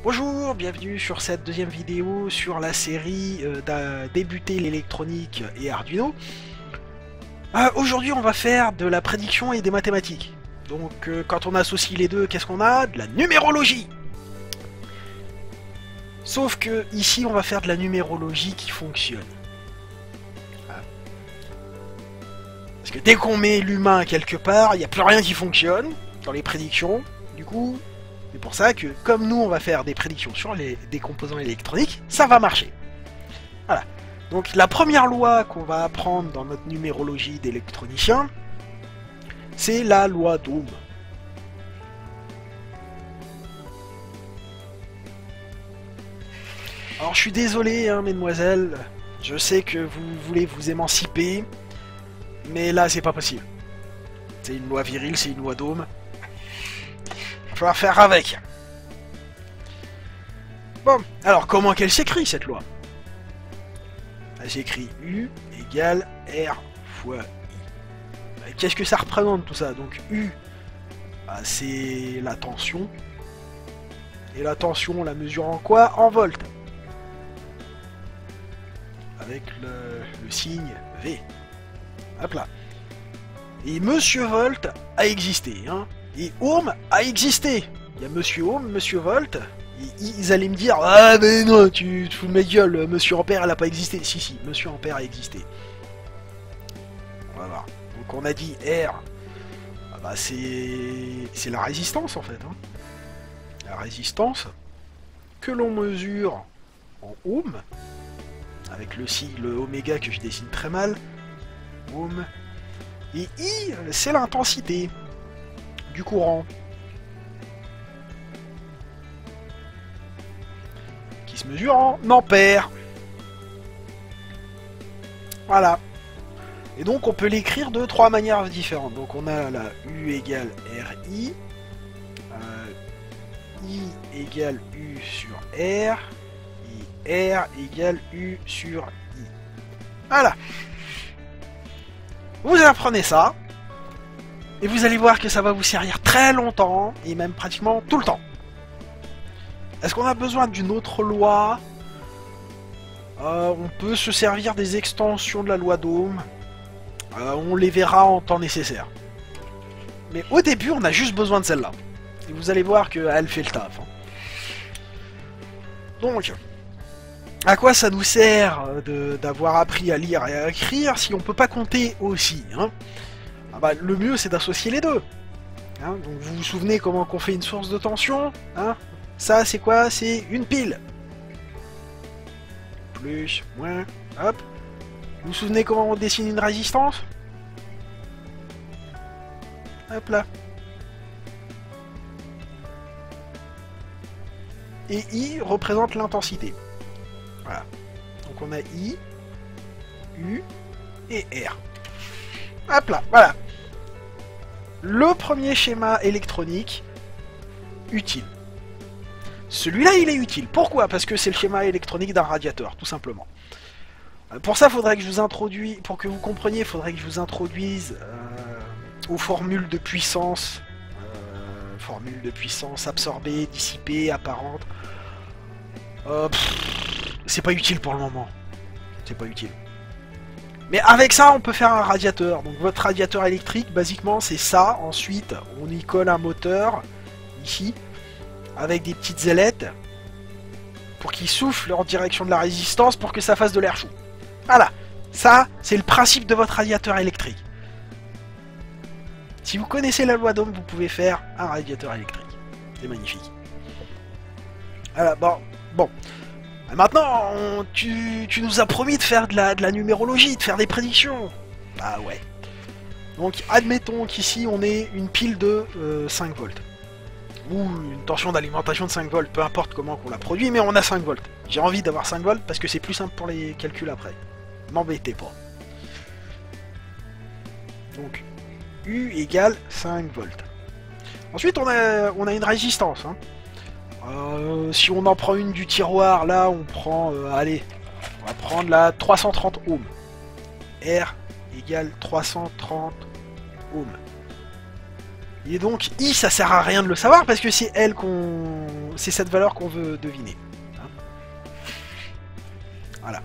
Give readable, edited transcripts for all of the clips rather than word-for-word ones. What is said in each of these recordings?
Bonjour, bienvenue sur cette deuxième vidéo sur la série débuter l'électronique et Arduino. Aujourd'hui on va faire de la prédiction et des mathématiques. Donc quand on associe les deux, qu'est-ce qu'on a? De la numérologie. Sauf que ici on va faire de la numérologie qui fonctionne. Parce que dès qu'on met l'humain quelque part, il n'y a plus rien qui fonctionne dans les prédictions. Du coup, c'est pour ça que, comme nous, on va faire des prédictions sur des composants électroniques, ça va marcher. Voilà. Donc, la première loi qu'on va apprendre dans notre numérologie d'électronicien, c'est la loi d'Ohm. Alors, je suis désolé, hein, mesdemoiselles, je sais que vous voulez vous émanciper, mais là, c'est pas possible. C'est une loi virile, c'est une loi d'Ohm. Il va falloir faire avec. Bon, alors comment qu'elle s'écrit cette loi? J'écris U égale R fois I. Qu'est-ce que ça représente tout ça? Donc U, c'est la tension. Et la tension, on la mesure en quoi? En volts. Avec le signe V. Hop là. Et Monsieur Volt a existé, hein. Et Ohm a existé. Il y a Monsieur Ohm, Monsieur Volt. Et ils allaient me dire, ah mais non, tu te fous de ma gueule, Monsieur Ampère, elle a pas existé. Si, si, Monsieur Ampère a existé. On va voir. Donc on a dit R, c'est la résistance en fait. Hein. La résistance que l'on mesure en ohm, avec le sigle oméga que je dessine très mal. Ohm. Et I, c'est l'intensité du courant. Qui se mesure en ampères. Voilà. Et donc on peut l'écrire de trois manières différentes. Donc on a la U égale RI, I égale U sur R, et R égale U sur I. Voilà. Vous apprenez ça, et vous allez voir que ça va vous servir très longtemps, et même pratiquement tout le temps. Est-ce qu'on a besoin d'une autre loi? On peut se servir des extensions de la loi d'Ohm. On les verra en temps nécessaire. Mais au début, on a juste besoin de celle-là. Et vous allez voir qu'elle fait le taf. Hein. Donc, à quoi ça nous sert d'avoir appris à lire et à écrire si on peut pas compter aussi, hein? Le mieux, c'est d'associer les deux. Hein, donc vous vous souvenez comment on fait une source de tension, hein? Ça, c'est quoi? C'est une pile. Plus, moins, hop. Vous vous souvenez comment on dessine une résistance? Hop là. Et I représente l'intensité. Voilà. Donc on a I, U et R. Hop là, voilà. Le premier schéma électronique utile. Celui-là, il est utile. Pourquoi? Parce que c'est le schéma électronique d'un radiateur, tout simplement. Pour ça, faudrait que je vous introduise, pour que vous compreniez, il faudrait que je vous introduise aux formules de puissance. Formules de puissance absorbée, dissipée, apparente. C'est pas utile pour le moment. C'est pas utile. Mais avec ça, on peut faire un radiateur. Donc votre radiateur électrique, basiquement, c'est ça. Ensuite, on y colle un moteur, ici, avec des petites ailettes, pour qu'ils soufflent en direction de la résistance pour que ça fasse de l'air chaud. Voilà. Ça, c'est le principe de votre radiateur électrique. Si vous connaissez la loi d'Ohm, vous pouvez faire un radiateur électrique. C'est magnifique. Voilà, bon. Maintenant, tu nous as promis de faire de la numérologie, de faire des prédictions. Bah ouais. Donc, admettons qu'ici, on ait une pile de 5 volts. Ou une tension d'alimentation de 5 volts, peu importe comment on la produit, mais on a 5 volts. J'ai envie d'avoir 5 volts parce que c'est plus simple pour les calculs après. M'embêtez pas. Donc, U égale 5 volts. Ensuite, on a une résistance. Hein. Si on en prend une du tiroir, là, on prend... allez, on va prendre la 330 ohms. R égale 330 ohms. Et donc I, ça sert à rien de le savoir parce que c'est elle qu'on, c'est cette valeur qu'on veut deviner. Hein, voilà.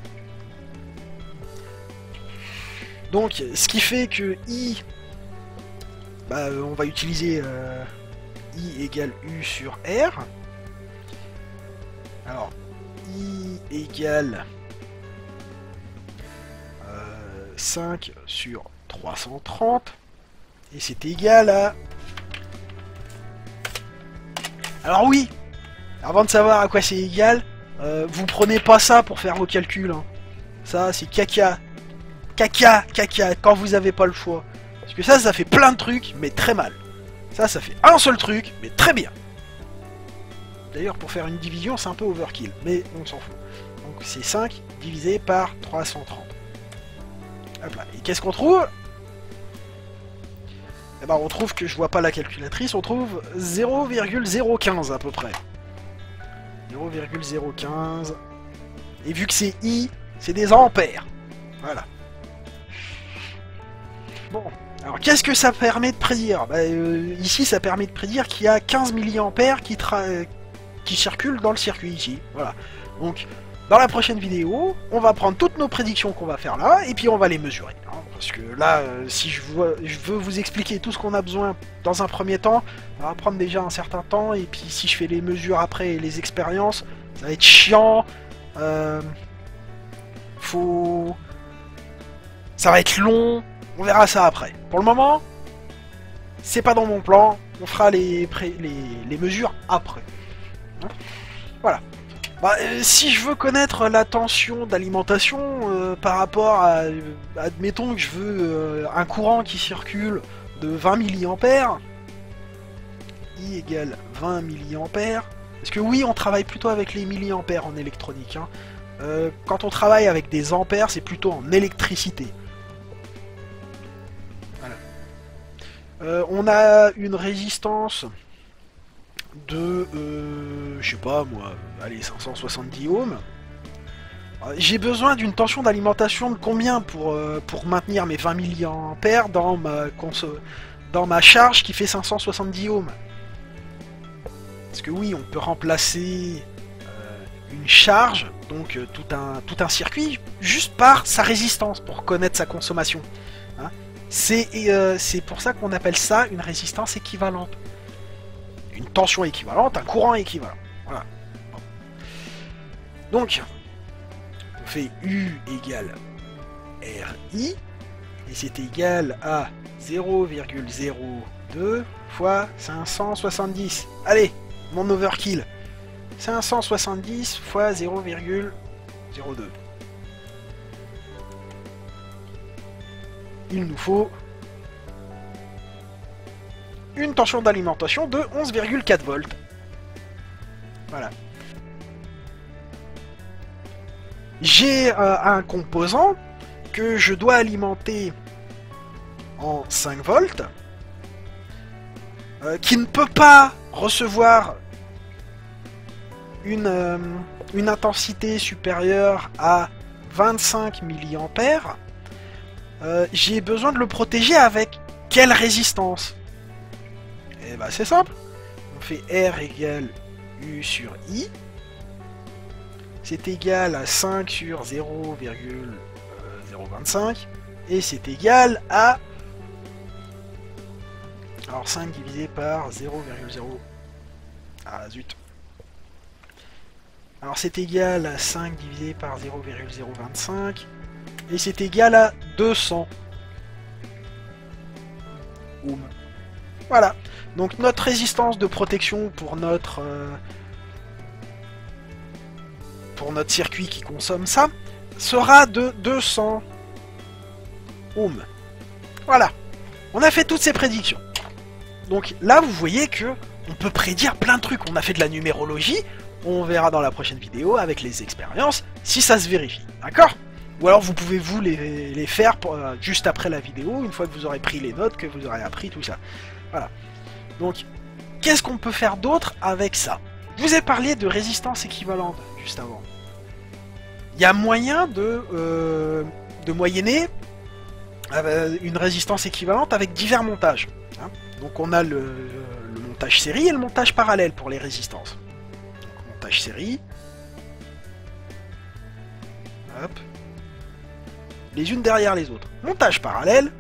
Donc ce qui fait que I, bah, on va utiliser I égale U sur R. Alors I égale 5 sur 330 et c'est égal à... Alors oui, avant de savoir à quoi c'est égal, vous prenez pas ça pour faire vos calculs, hein. Ça c'est caca, caca, quand vous avez pas le choix. Parce que ça fait plein de trucs, mais très mal. Ça fait un seul truc, mais très bien. D'ailleurs, pour faire une division, c'est un peu overkill, mais on s'en fout. Donc c'est 5 divisé par 330. Hop là. Et qu'est-ce qu'on trouve? Eh ben, on trouve que je vois pas la calculatrice, on trouve 0,015 à peu près. 0,015. Et vu que c'est I, c'est des ampères. Voilà. Bon, alors qu'est-ce que ça permet de prédire? Bah, ici, ça permet de prédire qu'il y a 15 mA qui circulent dans le circuit ici. Voilà. Donc, dans la prochaine vidéo, on va prendre toutes nos prédictions qu'on va faire là, et puis on va les mesurer. Hein, parce que là, si je veux vous expliquer tout ce qu'on a besoin dans un premier temps, ça va prendre déjà un certain temps, et puis si je fais les mesures après et les expériences, ça va être chiant. Ça va être long, on verra ça après. Pour le moment, c'est pas dans mon plan, on fera les mesures après. Hein, voilà. Bah, si je veux connaître la tension d'alimentation par rapport à... admettons que je veux un courant qui circule de 20 mA, I égale 20 mA, parce que oui, on travaille plutôt avec les milliampères en électronique. Hein. Quand on travaille avec des ampères, c'est plutôt en électricité. Voilà. On a une résistance de, je sais pas moi, allez, 570 ohms. J'ai besoin d'une tension d'alimentation de combien pour maintenir mes 20 mA dans ma charge qui fait 570 ohms? Parce que oui, on peut remplacer une charge, donc tout un circuit, juste par sa résistance, pour connaître sa consommation. Hein, c'est pour ça qu'on appelle ça une résistance équivalente. Une tension équivalente, un courant équivalent. Voilà. Bon. Donc, on fait U égale RI, et c'est égal à 0,02 fois 570. Allez, mon overkill. 570 fois 0,02. Il nous faut une tension d'alimentation de 11,4 volts. Voilà. J'ai un composant que je dois alimenter en 5 volts, qui ne peut pas recevoir une intensité supérieure à 25 mA. J'ai besoin de le protéger avec quelle résistance? Et bah c'est simple, on fait R égale U sur I, c'est égal à 5 sur 0,025, et c'est égal à... Alors 5 divisé par 0,0... Ah zut. Alors c'est égal à 5 divisé par 0,025, et c'est égal à 200 ohms. Voilà. Donc notre résistance de protection pour notre circuit qui consomme ça sera de 200 ohms. Voilà. On a fait toutes ces prédictions. Donc là, vous voyez que on peut prédire plein de trucs. On a fait de la numérologie. On verra dans la prochaine vidéo avec les expériences si ça se vérifie. D'accord? Ou alors vous pouvez vous les faire juste après la vidéo, une fois que vous aurez pris les notes, que vous aurez appris tout ça. Voilà. Donc, qu'est-ce qu'on peut faire d'autre avec ça? Je vous ai parlé de résistance équivalente juste avant. Il y a moyen de moyenner une résistance équivalente avec divers montages. Hein. Donc on a le montage série et le montage parallèle pour les résistances. Donc, montage série. Hop. Les unes derrière les autres. Montage parallèle.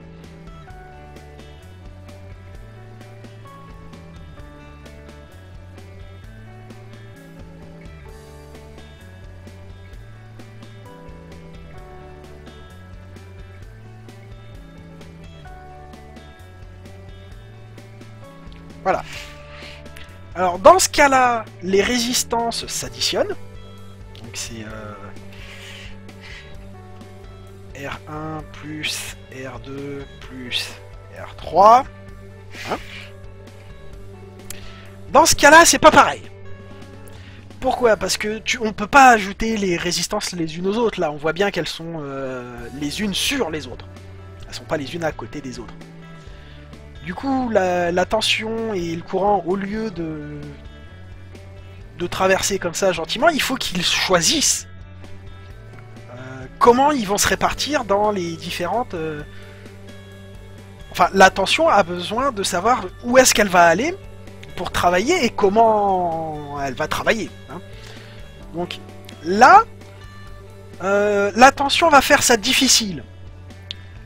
Voilà. Alors dans ce cas-là, les résistances s'additionnent. Donc c'est R1 plus R2 plus R3. Hein, dans ce cas-là, c'est pas pareil. Pourquoi? Parce que on peut pas ajouter les résistances les unes aux autres. Là, on voit bien qu'elles sont les unes sur les autres. Elles sont pas les unes à côté des autres. Du coup, la tension et le courant, au lieu de traverser comme ça gentiment, il faut qu'ils choisissent comment ils vont se répartir dans les différentes... Enfin, la tension a besoin de savoir où est-ce qu'elle va aller pour travailler et comment elle va travailler. Hein. Donc là, la tension va faire ça difficile.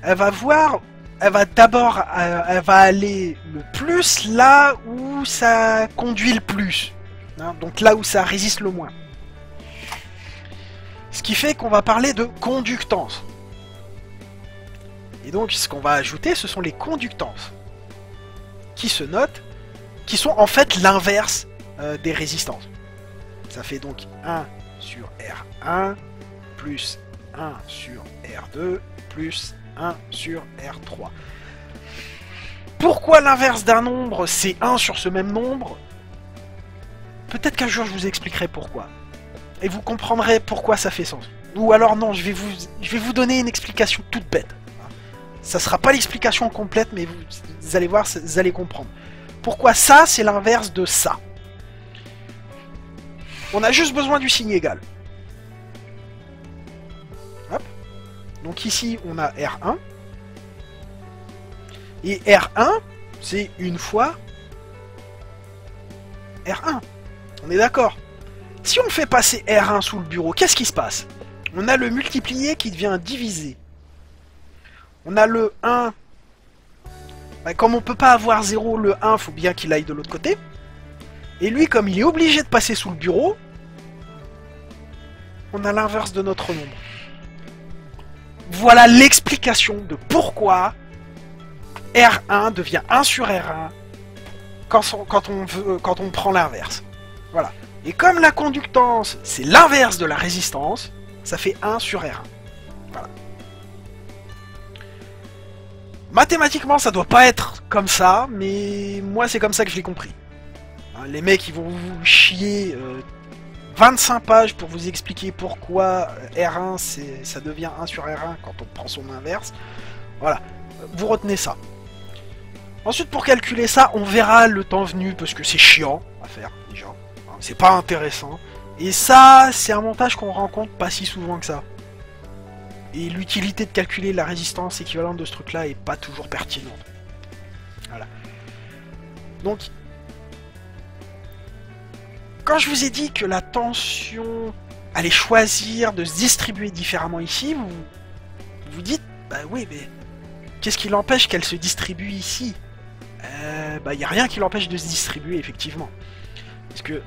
Elle va voir... Elle va d'abord, elle va aller le plus là où ça conduit le plus. Hein, donc là où ça résiste le moins. Ce qui fait qu'on va parler de conductance. Et donc ce qu'on va ajouter, ce sont les conductances. Qui se notent, qui sont en fait l'inverse des résistances. Ça fait donc 1 sur R1 plus 1 sur R2 plus 1 sur R3. Pourquoi l'inverse d'un nombre, c'est 1 sur ce même nombre? Peut-être qu'un jour je vous expliquerai pourquoi. Et vous comprendrez pourquoi ça fait sens. Ou alors non, je vais vous donner une explication toute bête. Ça sera pas l'explication complète, mais vous allez voir, vous allez comprendre. Pourquoi ça, c'est l'inverse de ça. On a juste besoin du signe égal. Hop. Donc ici, on a R1. Et R1, c'est une fois R1. On est d'accord. Si on fait passer R1 sous le bureau, qu'est-ce qui se passe? On a le multiplié qui devient divisé. On a le 1. Bah, comme on peut pas avoir 0, le 1, faut bien qu'il aille de l'autre côté. Et lui, comme il est obligé de passer sous le bureau, on a l'inverse de notre nombre. Voilà l'explication de pourquoi R1 devient 1 sur R1 quand on prend l'inverse. Voilà. Et comme la conductance, c'est l'inverse de la résistance, ça fait 1 sur R1. Voilà. Mathématiquement, ça doit pas être comme ça, mais moi, c'est comme ça que je l'ai compris. Hein, les mecs, ils vont vous chier 25 pages pour vous expliquer pourquoi R1, ça devient 1 sur R1 quand on prend son inverse. Voilà. Vous retenez ça. Ensuite, pour calculer ça, on verra le temps venu, parce que c'est chiant à faire, déjà. Hein, c'est pas intéressant. Et ça, c'est un montage qu'on rencontre pas si souvent que ça. Et l'utilité de calculer la résistance équivalente de ce truc-là est pas toujours pertinente. Voilà. Donc, quand je vous ai dit que la tension allait choisir de se distribuer différemment ici, vous vous dites, bah oui, mais qu'est-ce qui l'empêche qu'elle se distribue ici? Bah, il n'y a rien qui l'empêche de se distribuer, effectivement. Parce que,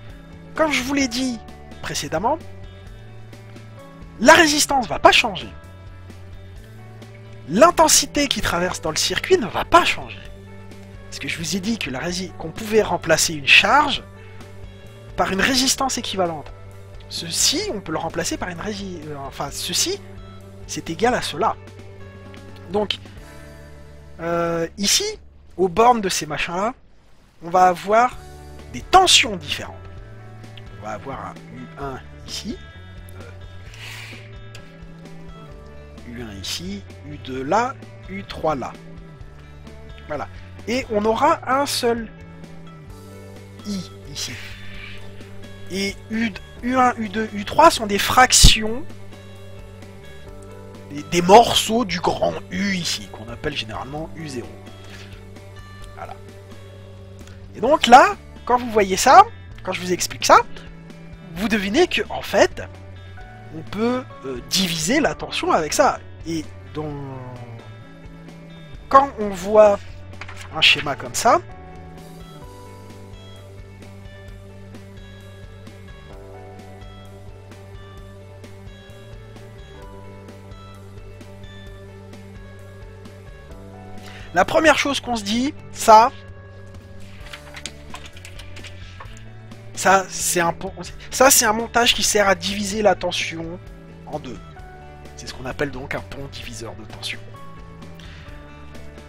comme je vous l'ai dit précédemment, la résistance va pas changer. L'intensité qui traverse dans le circuit ne va pas changer. Parce que je vous ai dit que qu'on pouvait remplacer une charge par une résistance équivalente. Ceci, on peut le remplacer par une résistance... enfin, ceci, c'est égal à cela. Donc, ici, aux bornes de ces machins-là, on va avoir des tensions différentes. On va avoir un U1 ici, U1 ici, U2 là, U3 là. Voilà. Et on aura un seul I ici. Et U1, U2, U3 sont des fractions, des morceaux du grand U ici, qu'on appelle généralement U0. Voilà. Et donc là, quand vous voyez ça, quand je vous explique ça, vous devinez que en fait, on peut diviser la tension avec ça. Et quand on voit un schéma comme ça, la première chose qu'on se dit, ça c'est un montage qui sert à diviser la tension en deux. C'est ce qu'on appelle donc un pont diviseur de tension.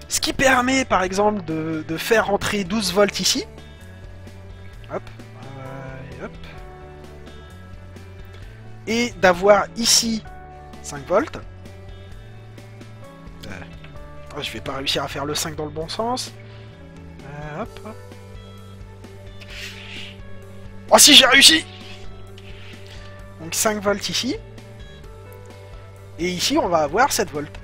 Ce qui permet par exemple de faire rentrer 12 volts ici. Hop, hop. Et d'avoir ici 5 volts. Oh, je vais pas réussir à faire le 5 dans le bon sens. Hop, hop. Oh si, j'ai réussi! Donc 5 volts ici. Et ici, on va avoir 7 volts.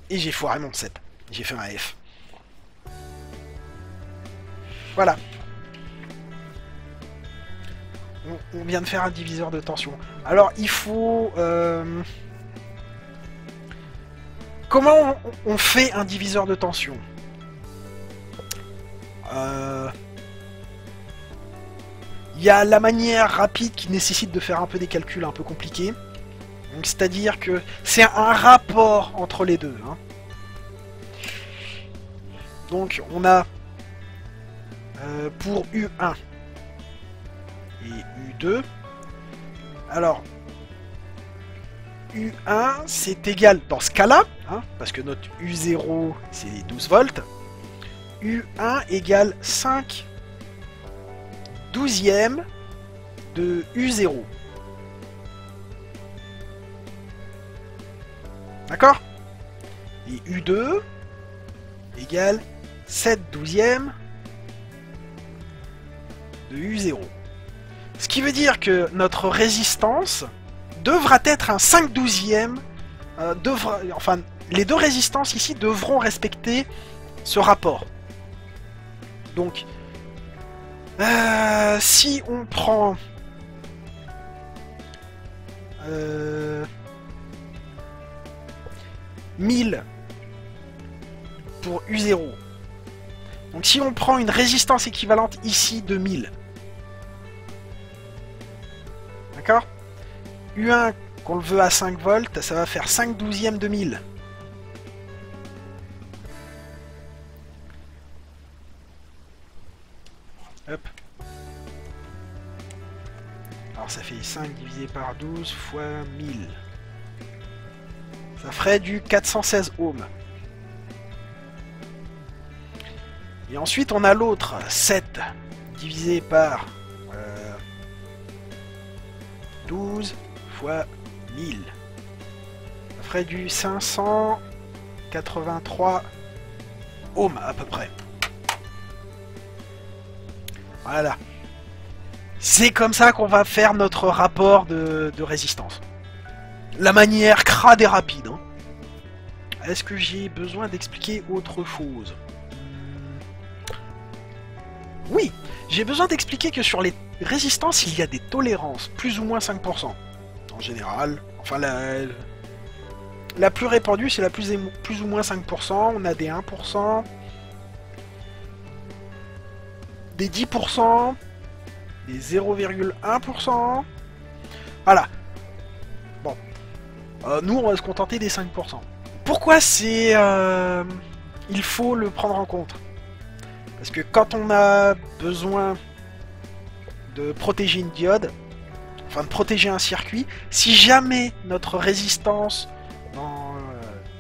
Et j'ai foiré mon 7. J'ai fait un F. Voilà. On vient de faire un diviseur de tension. Alors, il faut... Comment on fait un diviseur de tension? Il y a la manière rapide qui nécessite de faire un peu des calculs un peu compliqués. C'est-à-dire que c'est un rapport entre les deux. Hein. Donc on a pour U1 et U2. Alors U1 c'est égal dans ce cas-là, hein, parce que notre U0 c'est 12 volts. U1 égale 5 douzièmes de U0. D'accord? Et U2 égale 7 douzièmes de U0. Ce qui veut dire que notre résistance devra être un 5 douzièmes. Enfin, les deux résistances ici devront respecter ce rapport. Donc, si on prend... 1000 pour U0. Donc si on prend une résistance équivalente ici de 1000. D'accord? U1 qu'on le veut à 5 volts, ça va faire 5 douzièmes de 1000. Hop. Alors ça fait 5 divisé par 12 fois 1000. Ça ferait du 416 ohms. Et ensuite on a l'autre, 7 divisé par 12 fois 1000. Ça ferait du 583 ohms à peu près. Voilà. C'est comme ça qu'on va faire notre rapport de résistance. La manière crade et rapide. Hein. Est-ce que j'ai besoin d'expliquer autre chose? Oui, j'ai besoin d'expliquer que sur les résistances, il y a des tolérances, plus ou moins 5%. En général, enfin la plus répandue, c'est la plus ou moins 5%. On a des 1%, des 10%, des 0,1%. Voilà. Bon. Nous, on va se contenter des 5%. Pourquoi c'est... il faut le prendre en compte? Parce que quand on a besoin de protéger une diode, enfin de protéger un circuit, si jamais notre résistance,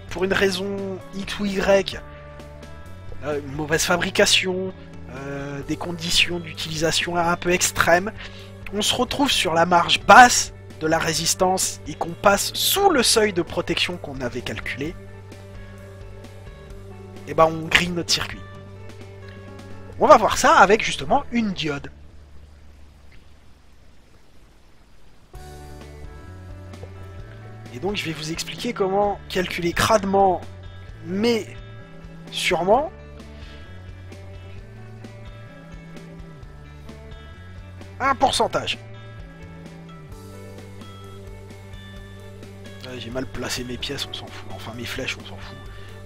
pour une raison X ou Y, une mauvaise fabrication, des conditions d'utilisation un peu extrêmes, on se retrouve sur la marge basse de la résistance et qu'on passe sous le seuil de protection qu'on avait calculé, et ben on grille notre circuit. On va voir ça avec justement une diode. Et donc je vais vous expliquer comment calculer crânement, mais sûrement, un pourcentage. J'ai mal placé mes pièces, on s'en fout. Enfin mes flèches, on s'en fout.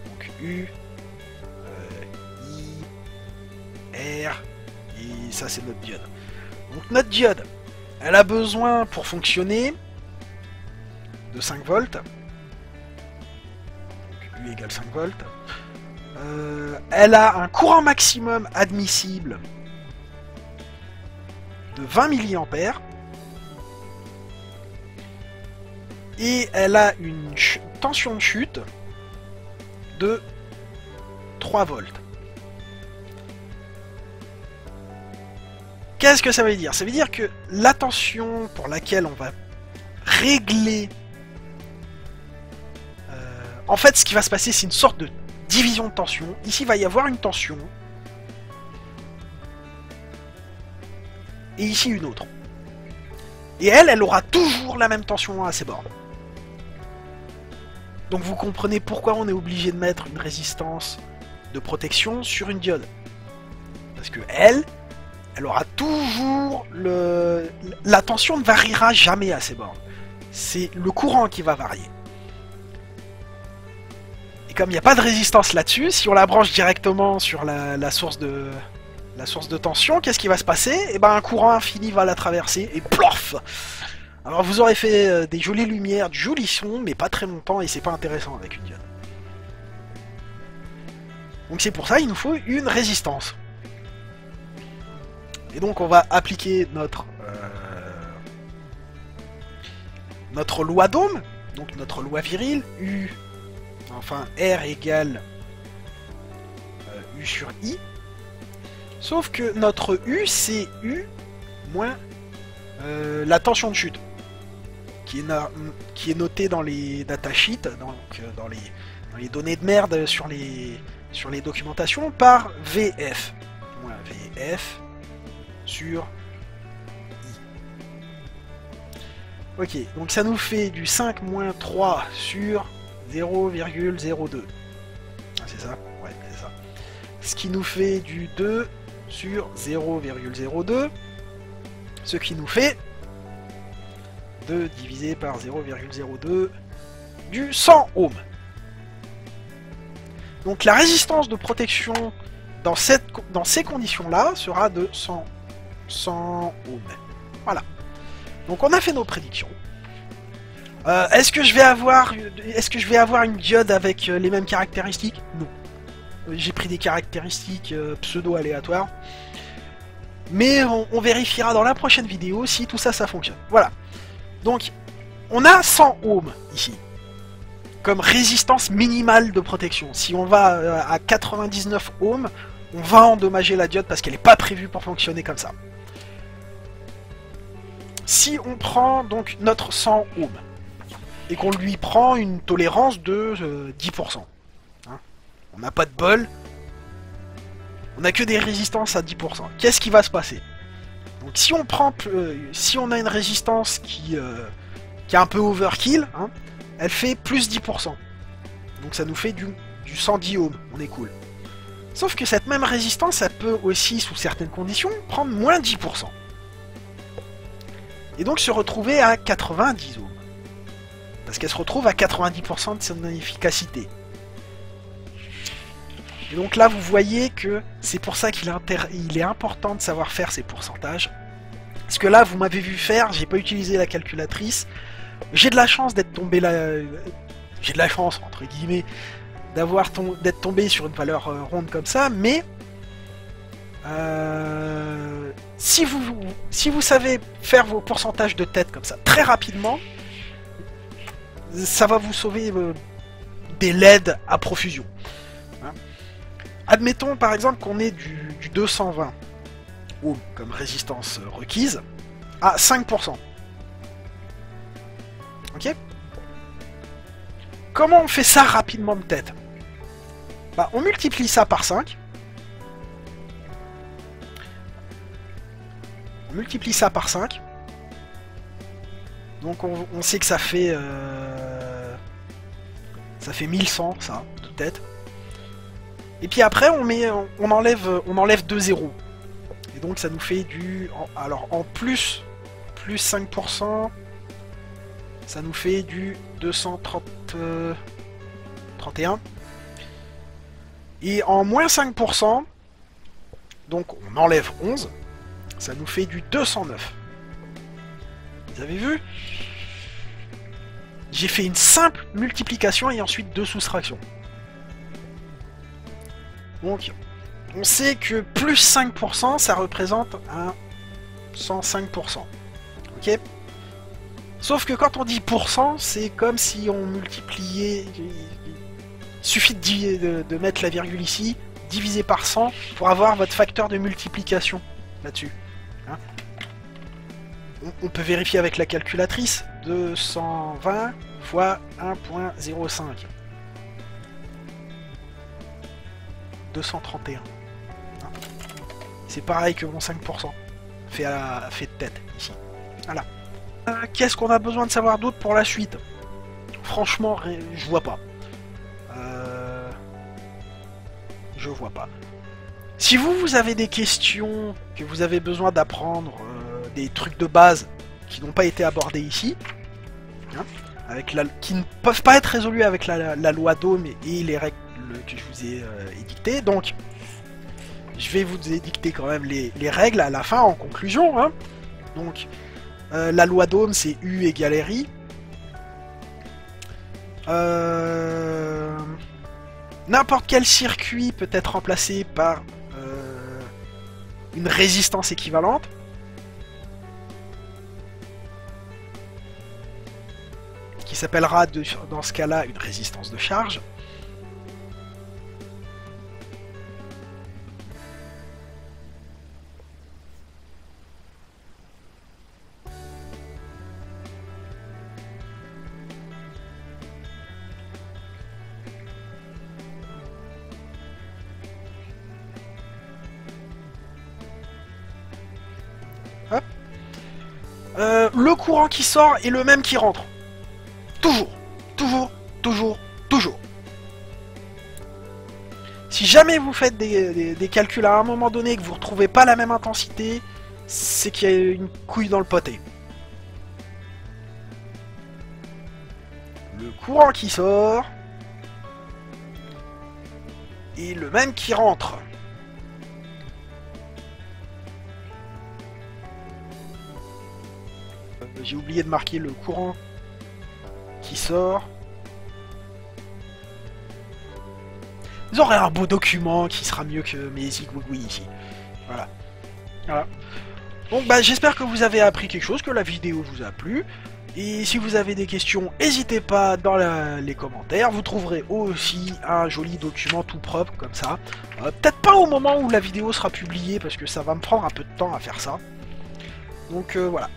Donc U, I, R, et ça c'est notre diode. Donc notre diode, elle a besoin pour fonctionner de 5 volts. Donc U égale 5 volts. Elle a un courant maximum admissible de 20 mA. Et elle a une tension de chute de 3 volts. Qu'est-ce que ça veut dire? Ça veut dire que la tension pour laquelle on va régler... en fait, ce qui va se passer, c'est une sorte de division de tension. Ici, il va y avoir une tension. Et ici, une autre. Et elle aura toujours la même tension à ses bornes. Donc vous comprenez pourquoi on est obligé de mettre une résistance de protection sur une diode. Parce que elle aura toujours la tension ne variera jamais à ses bornes. C'est le courant qui va varier. Et comme il n'y a pas de résistance là-dessus, si on la branche directement sur la source de tension, qu'est-ce qui va se passer? Eh ben un courant infini va la traverser et plof! Alors vous aurez fait des jolies lumières, du joli son, mais pas très longtemps et c'est pas intéressant avec une diode. Donc c'est pour ça il nous faut une résistance. Et donc on va appliquer notre loi d'Ohm, donc notre loi virile, R égale U sur I. Sauf que notre U, c'est U moins la tension de chute, qui est notée dans les datasheets, donc dans les données de merde sur les documentations, par VF. Moins VF sur I. Ok, donc ça nous fait du 5 moins 3 sur 0,02. Ah, c'est ça? Ouais, c'est ça. Ce qui nous fait du 2 sur 0,02. Ce qui nous fait 2 divisé par 0,02 du 100 ohms. Donc la résistance de protection dans ces conditions-là sera de 100 ohms. Voilà. Donc on a fait nos prédictions. Est-ce que je vais avoir une diode avec les mêmes caractéristiques? Non. J'ai pris des caractéristiques pseudo-aléatoires. Mais on vérifiera dans la prochaine vidéo si tout ça, ça fonctionne. Voilà. Donc, on a 100 ohms ici. Comme résistance minimale de protection. Si on va à 99 ohms, on va endommager la diode parce qu'elle n'est pas prévue pour fonctionner comme ça. Si on prend donc notre 100 ohms et qu'on lui prend une tolérance de 10%, hein, on n'a pas de bol. On n'a que des résistances à 10%. Qu'est-ce qui va se passer? Donc si on prend, si on a une résistance qui est un peu overkill, hein, elle fait plus 10%. Donc ça nous fait du 110 ohms. On est cool. Sauf que cette même résistance, elle peut aussi, sous certaines conditions, prendre moins 10%. Et donc se retrouver à 90 ohms. Parce qu'elle se retrouve à 90% de son efficacité. Et donc là, vous voyez que c'est pour ça qu'il est important de savoir faire ces pourcentages. Parce que là, vous m'avez vu faire, j'ai pas utilisé la calculatrice. J'ai de la chance d'être tombé là... J'ai de la chance, entre guillemets, d'être tombé sur une valeur ronde comme ça, mais... si vous savez faire vos pourcentages de tête comme ça, très rapidement, ça va vous sauver des LED à profusion. Hein. Admettons par exemple qu'on ait du 220 ohms comme résistance requise à 5%. Ok? Comment on fait ça rapidement de tête? Bah, on multiplie ça par 5. On multiplie ça par 5. Donc on sait que ça fait Ça fait 1100, ça, de tête. Et puis après, on enlève 2 zéros. Et donc ça nous fait du... Alors en plus 5%, ça nous fait du 231. Et en moins 5%, donc on enlève 11, ça nous fait du 209. Vous avez vu? J'ai fait une simple multiplication et ensuite 2 soustractions. Donc, on sait que plus 5%, ça représente un 105%. Ok? Sauf que quand on dit pourcent, c'est comme si on multipliait... Il suffit de mettre la virgule ici, divisé par 100, pour avoir votre facteur de multiplication là-dessus. Hein? On peut vérifier avec la calculatrice. 220 fois 1.05. 231. Hein? C'est pareil que mon 5%. Fait de tête, ici. Voilà. Qu'est-ce qu'on a besoin de savoir d'autre pour la suite? Franchement, je vois pas. Je vois pas. Si vous avez des questions, que vous avez besoin d'apprendre, des trucs de base qui n'ont pas été abordés ici, hein, qui ne peuvent pas être résolus avec la loi d'Ohm et les règles que je vous ai édictées, donc je vais vous édicter quand même les règles à la fin, en conclusion. Hein. Donc, la loi d'Ohm, c'est U égale RI. N'importe quel circuit peut être remplacé par une résistance équivalente. Qui s'appellera dans ce cas-là une résistance de charge. Hop. Le courant qui sort est le même qui rentre. Toujours, toujours, toujours, toujours. Si jamais vous faites des calculs à un moment donné et que vous ne retrouvez pas la même intensité, c'est qu'il y a une couille dans le poté. Le courant qui sort est le même qui rentre. J'ai oublié de marquer le courant qui sort. Vous aurez un beau document qui sera mieux que mes zigouigouis ici. Voilà. Voilà. Donc bah j'espère que vous avez appris quelque chose, que la vidéo vous a plu. Et si vous avez des questions, n'hésitez pas dans les commentaires. Vous trouverez aussi un joli document tout propre comme ça. Peut-être pas au moment où la vidéo sera publiée parce que ça va me prendre un peu de temps à faire ça. Donc voilà.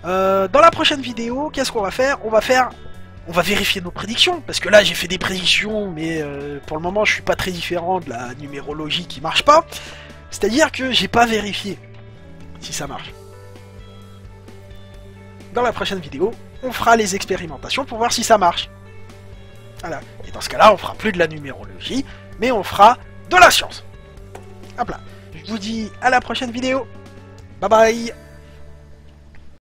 Dans la prochaine vidéo, qu'est-ce qu'on va faire? On va vérifier nos prédictions, parce que là j'ai fait des prédictions, mais pour le moment je suis pas très différent de la numérologie qui marche pas. C'est-à-dire que j'ai pas vérifié si ça marche. Dans la prochaine vidéo, on fera les expérimentations pour voir si ça marche. Voilà. Et dans ce cas-là, on fera plus de la numérologie, mais on fera de la science. Hop là. Je vous dis à la prochaine vidéo. Bye bye.